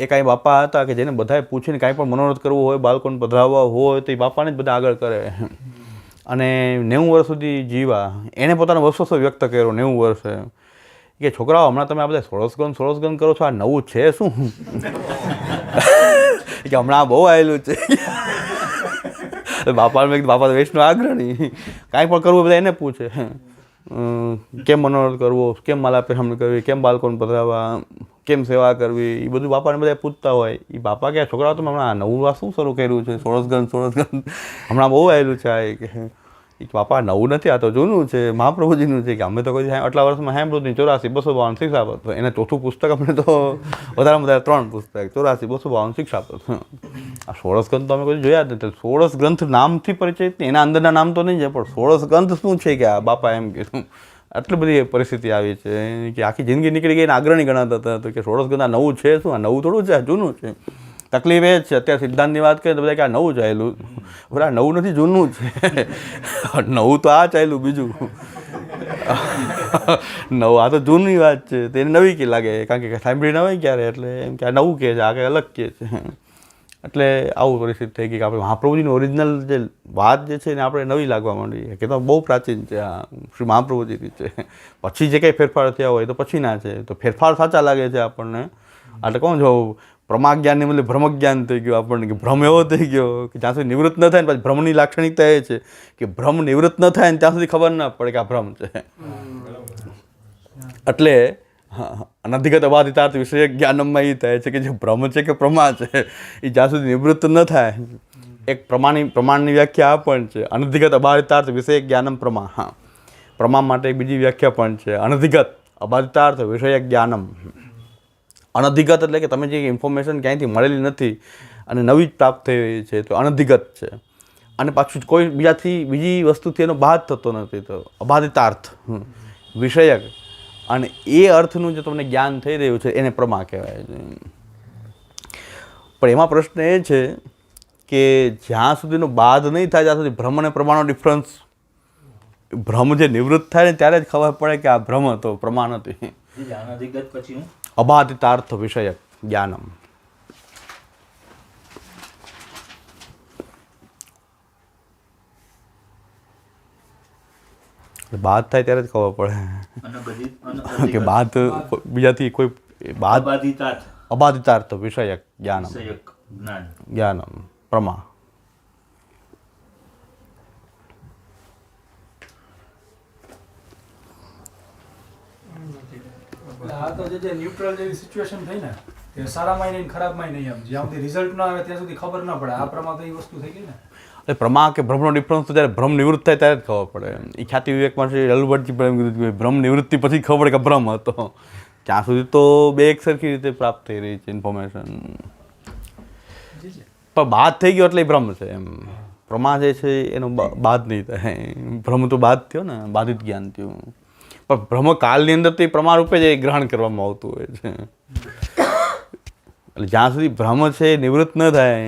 એ કાંઈ બાપા હતા કે જેને બધાએ પૂછીને કાંઈ પણ મનોરથ કરવો હોય, બાળકોને પધરાવવા હોય તો એ બાપાને જ બધા આગળ કરે. અને 90 વર્ષ સુધી જીવા, એણે પોતાનો વર્ષો વ્યક્ત કર્યો 90 વર્ષે કે છોકરાઓ હમણાં તમે આ બધા ષોડશગંધ કરો છો, આ નવું છે શું કે હમણાં બહુ આવેલું છે. બાપા વૈષ્ણવ આગ્રહણી કાંઈ પણ કરવું બધા એને પૂછે, કેમ મનોરથ કરવો, કેમ માલા પેરામણી કરવી, કેમ બાળકોને પધરાવવા, કેમ સેવા કરવી, એ બધું બાપાને બધા પૂછતા હોય. એ બાપા કે છોકરાઓ તમે હમણાં નવું શું શરૂ કર્યું છે, ષોડશગંધ હમણાં બહુ આવેલું છે. આ કે બાપા નવું નથી, આ તો જૂનું છે, મહાપ્રભુજીનું છે. કે અમે તો કોઈ આટલા વર્ષમાં સાંભળ્યું 84, 252 શિક્ષાપત્ર. એના ચોથું પુસ્તક અમને તો વધારેમાં વધારે 3 પુસ્તક, 84, 252 શિક્ષાપત્ર. આ ષોડશગંધ તો અમે કોઈ જોયા જ નથી. ષોડશગ્રંથ નામથી પરિચિત, એના અંદરના નામ તો નહીં છે પણ ષોડશગંધ શું છે કે આ બાપા એમ કીધું. આટલી બધી પરિસ્થિતિ આવી છે કે આખી જિંદગી નીકળી ગઈ એને આગ્રહણી ગણાતા હતા. તો કે ષોડશગંધ આ નવું છે શું, આ નવું થોડું છે, આ જૂનું છે. તકલીફ એ જ છે અત્યારે સિદ્ધાંતની વાત કરીએ તો બધા કે આ નવું ચાલ્યું, બરાબર નવું નથી જૂનું છે. નવું તો આ ચાલ્યું, બીજું નવું આ તો જૂની વાત છે. તો એને નવી કે લાગે કારણ કે સાંભળી ન હોય ક્યારે, એટલે એમ કે આ નવું કહે છે, આ કંઈ અલગ કહે છે. એટલે આવું પરિસ્થિતિ થઈ ગઈ કે આપણે મહાપ્રભુજીની ઓરિજિનલ જે વાત જે છે એને આપણે નવી લાગવા માંડી કે તો બહુ પ્રાચીન છે, આ શ્રી મહાપ્રભુજીની છે. પછી જે કંઈ ફેરફાર થયા હોય તો પછીના છે, તો ફેરફાર સાચા લાગે છે આપણને. એટલે કોણ જો પ્રમા જ્ઞાનની બદલે ભ્રમ જ્ઞાન થઈ ગયું આપણને, કે ભ્રમ એવો થઈ ગયો કે જ્યાં સુધી નિવૃત્ત ન થાય ને પછી ભ્રમની લાક્ષણિકતા એ છે કે ભ્રમ નિવૃત્ત ન થાય ને ત્યાં સુધી ખબર ન પડે કે આ ભ્રમ છે. એટલે અનધિગત અબાધિતાર્થ વિષય જ્ઞાનમાં એ થાય છે કે જે ભ્રમ છે કે પ્રમા છે એ જ્યાં સુધી નિવૃત્ત ન થાય. એક પ્રમાણની વ્યાખ્યા આ પણ છે, અનધિગત અબાધિતાર્થ વિષય જ્ઞાનમ પ્રમા. હા, પ્રમા માટે એક બીજી વ્યાખ્યા પણ છે, અનધિગત અબાધિતાર્થ વિષય જ્ઞાનમ. અનધિગત એટલે કે તમે જે ઇન્ફોર્મેશન ક્યાંયથી મળેલી નથી અને નવી જ પ્રાપ્ત થઈ રહી છે તો અનધિગત છે. અને પાછું કોઈ બીજી વસ્તુથી એનો બાદ થતો નથી, તો અબાધિતાર્થ વિષયક. અને એ અર્થનું જે તમને જ્ઞાન થઈ રહ્યું છે એને પ્રમા કહેવાય છે. પણ એમાં પ્રશ્ન એ છે કે જ્યાં સુધીનો બાદ નહીં થાય ત્યાં સુધી ભ્રમ અને પ્રમાનો ડિફરન્સ, ભ્રમ જે નિવૃત્ત થાય ને ત્યારે જ ખબર પડે કે આ ભ્રમ હતો, પ્રમા નથી. અબાધિતાર્થ વિષયક જ્ઞાનમ. બાદ થાય ત્યારે જ ખબર પડે કે બાદ બીજાથી કોઈ બાદ. અબાધિતાર્થ વિષયક જ્ઞાનમ પ્રમા. આ તો જે ન્યુટ્રલ જેવી સિચ્યુએશન થઈ ને કે સારામાં નહીં ખરાબમાં નહીં, એમ જ્યાં સુધી રિઝલ્ટ ન આવે ત્યાં સુધી ખબર ન પડે. આ પ્રમા તો એ વસ્તુ થઈ ગઈ ને. એટલે પ્રમા કે ભ્રમનો ડિફરન્સ તો જ્યારે ભ્રમ નિવૃત્ત થાય ત્યારે જ ખબર પડે. એ ખ્યાતિ વિવેકમાં શ્રી લલભટજી પણ એમ કીધું કે ભ્રમ નિવૃત્તિ પછી ખબર પડે કે ભ્રમ હતો. ત્યાં સુધી તો બે એક સરખી રીતે પ્રાપ્ત થઈ રહી છે ઇન્ફોર્મેશન. પણ બાદ થઈ ગયો એટલે ભ્રમ છે એમ. પ્રમા જે છે એનો બાદ નહીં થાય. ભ્રમ તો બાદ થયો ને, બાધિત જ્ઞાન થયું. પણ ભ્રમ કાળની અંદર તો એ પ્રમા રૂપે જ ગ્રહણ કરવામાં આવતું હોય છે. એટલે જ્યાં સુધી ભ્રમ છે એ નિવૃત્ત ન થાય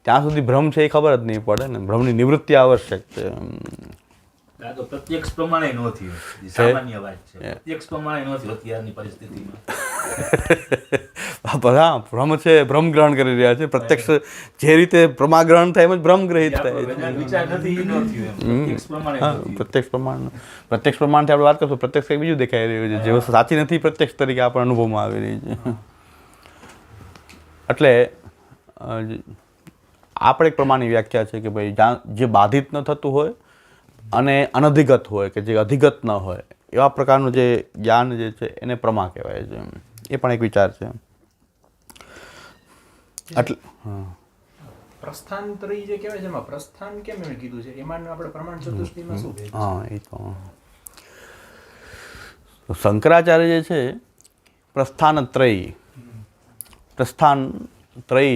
ત્યાં સુધી ભ્રમ છે એ ખબર જ નહીં પડે ને. ભ્રમની નિવૃત્તિ આવશ્યક છે. તો પ્રત્યક્ષ પ્રમાણે ન થયું, સામાન્ય વાત છે. પ્રત્યક્ષ પ્રમાણે ન થયું અત્યારની પરિસ્થિતિમાં. હા, ભ્રમ છે, ભ્રમ ગ્રહણ કરી રહ્યા છે. પ્રત્યક્ષ જે રીતે પ્રમા ગ્રહણ થાય એમ જ ભ્રમ ગ્રહિત થાય. વિચાર નથી એ ન થયું એમ. પ્રત્યક્ષ પ્રમાણે ન હા, થયું. પ્રત્યક્ષ પ્રમાણથી આપણે વાત કરશું. પ્રત્યક્ષ કંઈક બીજું દેખાઈ રહ્યું છે. જે વસ્તુ સાચી નથી પ્રત્યક્ષ તરીકે આપણા અનુભવમાં આવી રહી છે. એટલે આપણે એક પ્રમાણની વ્યાખ્યા છે કે ભાઈ જ્યાં જે બાધિત ન થતું હોય અને અનધિગત હોય કે જે અધિગત ન હોય એવા પ્રકારનું જે જ્ઞાન જે છે એને પ્રમા કહેવાય છે. એ પણ એક વિચાર છે. એટલે પ્રસ્થાનત્રયી જે કહેવાય છે એમાં પ્રસ્થાન કેમ એમ કીધું છે? એમાં આપણે પ્રમાણ ચતુષ્ટિમાં શું છે? હા, એ તો શંકરાચાર્ય જે છે પ્રસ્થાનત્રયી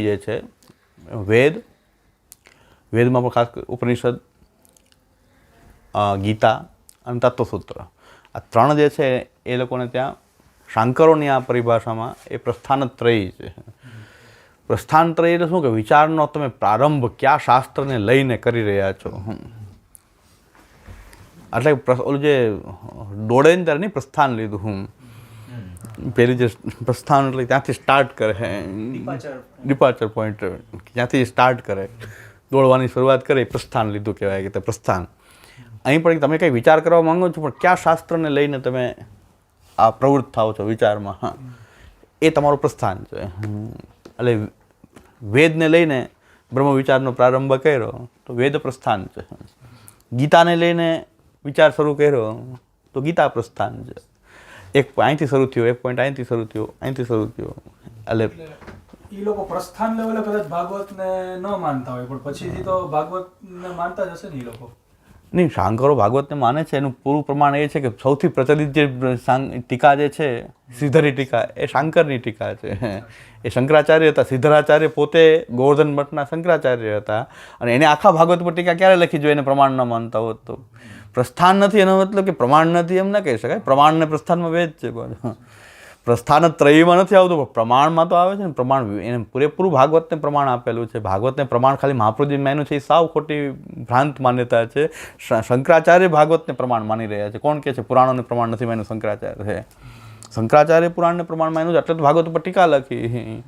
જે છે વેદમાં પણ ખાસ ઉપનિષદ, ગીતા અને તત્વસૂત્ર, આ ત્રણ જે છે એ લોકોને ત્યાં શાંકરોની આ પરિભાષામાં એ પ્રસ્થાનત્રયી છે. પ્રસ્થાનત્રયી એટલે શું કે વિચારનો તમે પ્રારંભ કયા શાસ્ત્રને લઈને કરી રહ્યા છો. એટલે ઓલું જે દોડે ને ત્યારે નહીં પ્રસ્થાન લીધું. પેલી જે પ્રસ્થાન એટલે ત્યાંથી સ્ટાર્ટ કરે, ડિપાર્ચર પોઈન્ટ ત્યાંથી સ્ટાર્ટ કરે, દોડવાની શરૂઆત કરે, પ્રસ્થાન લીધું કહેવાય કે તે પ્રસ્થાન. અહીં પણ તમે કંઈ વિચાર કરવા માંગો છો પણ કયા શાસ્ત્રને લઈને તમે આ પ્રવૃત્ત થાઓ છો વિચારમાં, એ તમારું પ્રસ્થાન છે. એટલે વેદને લઈને બ્રહ્મ વિચારનો પ્રારંભ કર્યો તો વેદ પ્રસ્થાન છે. ગીતાને લઈને વિચાર શરૂ કર્યો તો ગીતા પ્રસ્થાન છે. એક અહીંથી શરૂ થયો, એક પોઈન્ટ અહીંથી શરૂ થયો, અહીંથી શરૂ થયો. એટલે એ લોકો પ્રસ્થાન લેવલે કદાચ ભાગવતને ન માનતા હોય પણ પછીથી તો ભાગવતને માનતા જ હશે ને એ લોકો? નહીં, શાંકરો ભાગવતને માને છે. એનું પૂરું પ્રમાણ એ છે કે સૌથી પ્રચલિત જે ટીકા જે છે શ્રીધરી ટીકા એ શાંકરની ટીકા છે. એ શંકરાચાર્ય હતા. શ્રીધરાચાર્ય પોતે ગોવર્ધન મઠના શંકરાચાર્ય હતા અને એને આખા ભાગવત પર ટીકા ક્યારે લખી જોઈએ એને પ્રમાણ ન માનતા હોત તો? પ્રસ્થાન નથી એનો મતલબ કે પ્રમાણ નથી એમ ના કહી શકાય. પ્રમાણ ને પ્રસ્થાનમાં ભેદ છે. પ્રસ્થાનત્રયીમાં નથી આવતું પણ પ્રમાણમાં તો આવે છે ને. પ્રમાણ એને પૂરેપૂરું ભાગવતને પ્રમાણ આપેલું છે. ભાગવતને પ્રમાણ ખાલી મહાપ્રભુજી માન્યું છે એ સાવ ખોટી ભ્રાંત માન્યતા છે. શંકરાચાર્ય ભાગવતને પ્રમાણ માની રહ્યા છે. કોણ કહે છે પુરાણોને પ્રમાણ નથી માન્યું? શંકરાચાર્ય. શંકરાચાર્ય પુરાણને પ્રમાણ માન્યું છે એટલે તો ભાગવત ઉપર ટીકા લખી.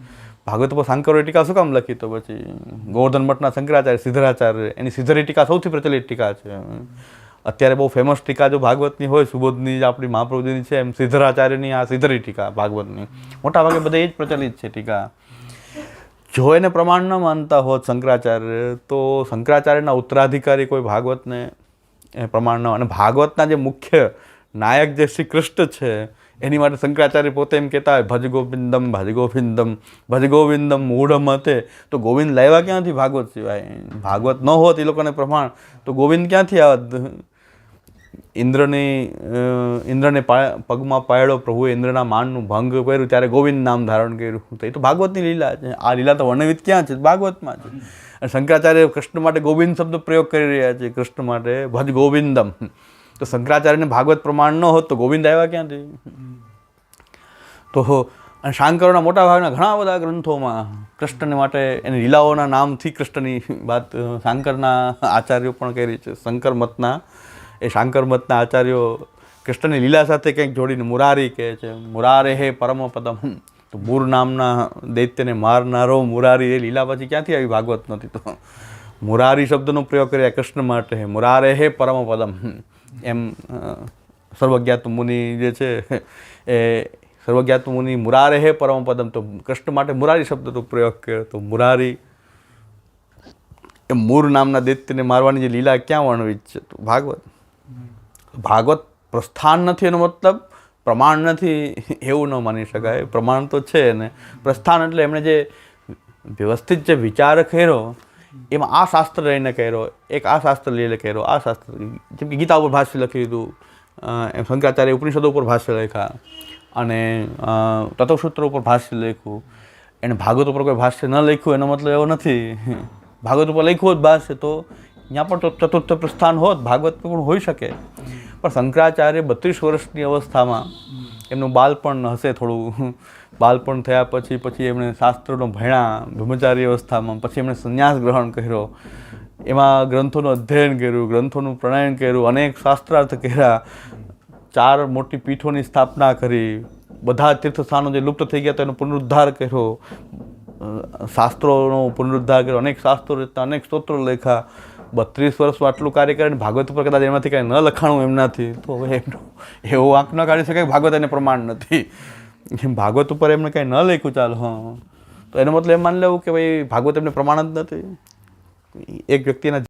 ભાગવત પર શાંકરોએ ટીકા શું કામ લખી? તો પછી ગોવર્ધન મઠના શંકરાચાર્ય, શ્રીધરાચાર્ય, એની શ્રીધરી ટીકા સૌથી પ્રચલિત ટીકા છે. અત્યારે બહુ ફેમસ ટીકા જો ભાગવતની હોય, સુબોધની આપણી મહાપ્રભુજીની છે, એમ શ્રીધરાચાર્યની આ શ્રીધરી ટીકા ભાગવતની મોટાભાગે બધા એ જ પ્રચલિત છે ટીકા. જો એને પ્રમાણ ન માનતા હોત શંકરાચાર્ય તો શંકરાચાર્યના ઉત્તરાધિકારી કોઈ ભાગવતને પ્રમાણ ન. અને ભાગવતના જે મુખ્ય નાયક જે શ્રી કૃષ્ણ છે એની માટે શંકરાચાર્ય પોતે એમ કહેતા હોય ભજ ગોવિંદમ ભજ ગોવિંદમ ભજ ગોવિંદમ મૂઢ મતે. તો ગોવિંદ લાવ્યા ક્યાંથી ભાગવત સિવાય? ભાગવત ન હોત એ લોકોને પ્રમાણ તો ગોવિંદ ક્યાંથી આવત? ઇન્દ્રને પગમાં પાડ્યો પ્રભુએ, ઇન્દ્રના માનનું ભંગ કર્યું ત્યારે ગોવિંદ નામ ધારણ કર્યું. તો એ તો ભાગવતની લીલા છે. આ લીલા તો વર્ણવિત ક્યાં છે? ભાગવતમાં છે. અને શંકરાચાર્ય કૃષ્ણ માટે ગોવિંદ શબ્દ પ્રયોગ કરી રહ્યા છે. કૃષ્ણ માટે ભજ ગોવિંદમ. તો શંકરાચાર્યને ભાગવત પ્રમાણ ન હોત તો ગોવિંદ આવ્યા ક્યાંથી? તો અને શાંકરોના મોટા ભાગના ઘણા બધા ગ્રંથોમાં કૃષ્ણને માટે એની લીલાઓના નામથી કૃષ્ણની વાત શાંકરના આચાર્યો પણ કરી છે. શાંકર મતના આચાર્યો કૃષ્ણની લીલા સાથે કંઈક જોડીને મુરારી કહે છે. મુરારે હે પરમ પદમ. તો મૂર નામના દૈત્યને મારનારો મુરારી એ લીલા પછી ક્યાંથી આવી? ભાગવત નથી. તો મુરારી શબ્દનો પ્રયોગ કર્યા કૃષ્ણ માટે. મુરારે હે પરમ પદમ. એમ સર્વજ્ઞાત મુનિ જે છે એ સર્વજ્ઞાત મુનિ મુરારે હે પરમ પદમ. તો કૃષ્ણ માટે મુરારી શબ્દનો પ્રયોગ કર્યો. તો મુરારી એ મૂર નામના દૈત્યને મારવાની જે લીલા ક્યાં વર્ણવિત છે? તો ભાગવત પ્રસ્થાન નથી એનો મતલબ પ્રમાણ નથી એવું ન માની શકાય. પ્રમાણ તો છે ને. પ્રસ્થાન એટલે એમણે જે વ્યવસ્થિત જે વિચાર કર્યો એમાં આ શાસ્ત્ર લઈને કર્યો, એક આ શાસ્ત્ર લઈને કર્યો, આ શાસ્ત્ર જેમ કે ગીતા ઉપર ભાષ્ય લખી દીધું, એમ શંકરાચાર્ય ઉપનિષદો ઉપર ભાષ્ય લખ્યા. અને તત્વસૂત્ર ઉપર ભાષ્ય લખ્યું. એણે ભાગવત ઉપર કોઈ ભાષ્ય ન લખ્યું એનો મતલબ એવો નથી. ભાગવત ઉપર લખ્યું હોત ભાષ્ય તો ત્યાં પણ તો ચતુર્થ પ્રસ્થાન હોત, ભાગવત પણ હોઈ શકે. પણ શંકરાચાર્ય 32 વર્ષની અવસ્થામાં એમનું બાળપણ હશે થોડું, બાળપણ થયા પછી એમણે શાસ્ત્રનો ભણ્યા બ્રહ્મચારી અવસ્થામાં, પછી એમણે સંન્યાસ ગ્રહણ કર્યો, એમાં ગ્રંથોનું અધ્યયન કર્યું, ગ્રંથોનું પ્રણયન કર્યું, અનેક શાસ્ત્રાર્થ કર્યા, 4 મોટી પીઠોની સ્થાપના કરી, બધા તીર્થસ્થાનો જે લુપ્ત થઈ ગયા તો એનો પુનરુદ્ધાર કર્યો, શાસ્ત્રોનો પુનરુદ્ધાર કર્યો, અનેક શાસ્ત્રો રચના, અનેક સ્તોત્રો લખ્યા. 32 વર્ષમાં આટલું કાર્ય કરીને ભાગવત ઉપર કદાચ એમાંથી કાંઈ ન લખાણું એમનાથી તો હવે એમનો એવો આંક ન કાઢી શકાય ભાગવત એને પ્રમાણ નથી. ભાગવત ઉપર એમને કાંઈ ન લખ્યું ચાલો હા તો એનો મતલબ એમ માની લેવું કે ભાઈ ભાગવત એમને પ્રમાણ જ નથી. એક વ્યક્તિના